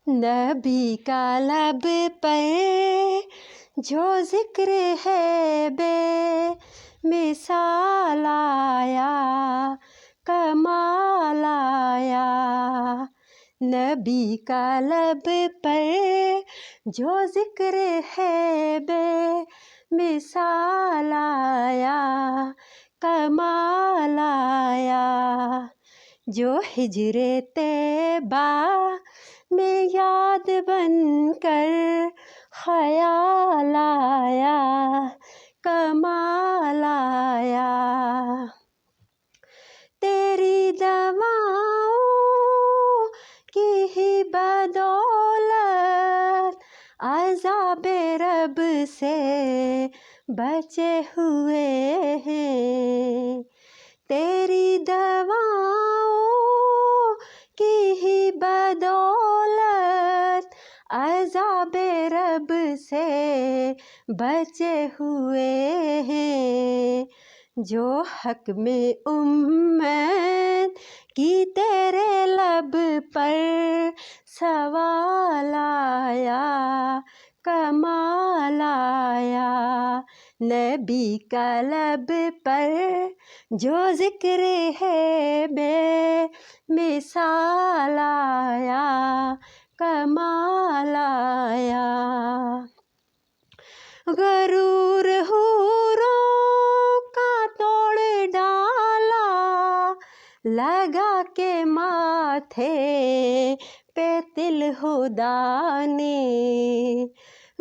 نبی کا لب پر جو ذکر ہے بے مثال آیا، کمال آیا۔ نبی کا لب پر جو ذکر ہے بے مثال آیا، کمال آیا۔ جو ہجر طیبہ میں یاد بن کر خیال آیا، کمال آیا۔ تیری دعاؤں کی ہی بدولت عذاب رب سے بچے ہوئے ہیں۔ تیری دعاؤں کی ہی بدولت عذاب رب سے بچے ہوئے ہیں۔ جو حق میں امت کی تیرے لب پر سوال آیا، کمال آیا۔ نبی کا لب پر جو ذکر ہے بے مثال آیا، کمال آیا۔ غرور حوروں کا توڑ ڈالا، لگا کے ماتھے پہ تل ہدیٰ نے۔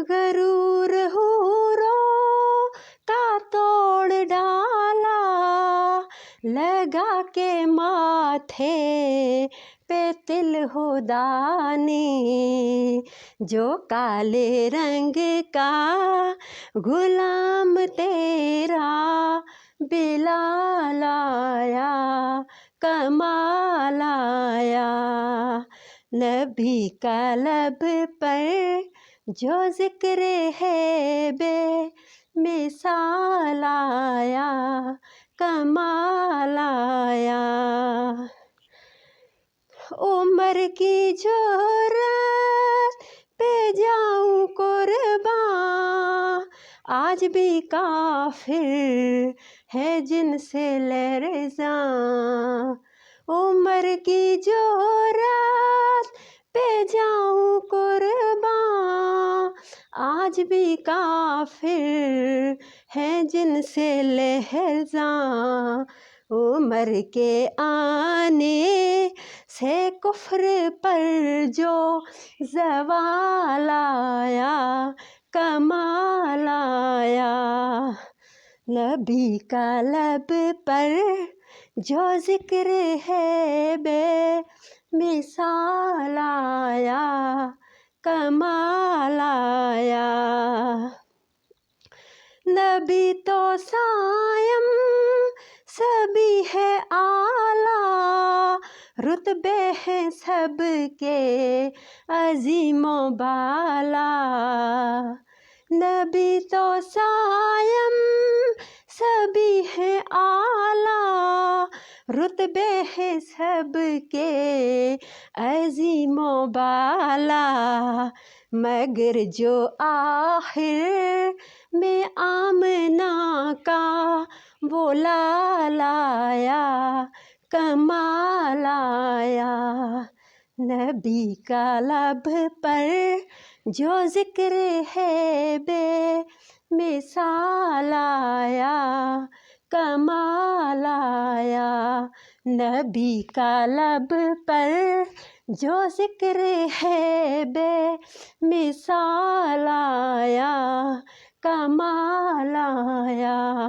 غرور حوروں کا توڑ ڈالا، لگا کے ماتھے پہ تل ہدیٰ نے۔ جو کالے رنگ کا غلام تیرا بلال آیا، کمال آیا۔ نبی کا لب پر جو ذکر ہے بے مثال آیا، کمال آیا۔ عمر کی جرأت پہ جاؤں قرباں، آج بھی کافر ہے جن سے لرزاں۔ عمر کی جرأت پہ جاؤں قرباں، آج بھی کافر ہے جن سے لرزاں۔ عمر کے آنے سے کفر پر جو زوال آیا، کمال آیا۔ نبی کا لب پر جو ذکر ہے بے مثال آیا، کمال آیا۔ نبی تو سائم سبھی ہے اعلیٰ، رتبے ہیں سب کے عظیم و بالا۔ نبی تو سائم سبھی ہے اعلیٰ، رتبے ہیں سب کے عظیم و بالا۔ مگر جو آخر میں آمنہ کا وہ لال آیا، کمال آیا۔ نبی کا لب پر جو ذکر ہے بے مثال آیا، کمال آیا۔ نبی کا لب پر جو ذکر ہے بے مثال آیا، کمال آیا۔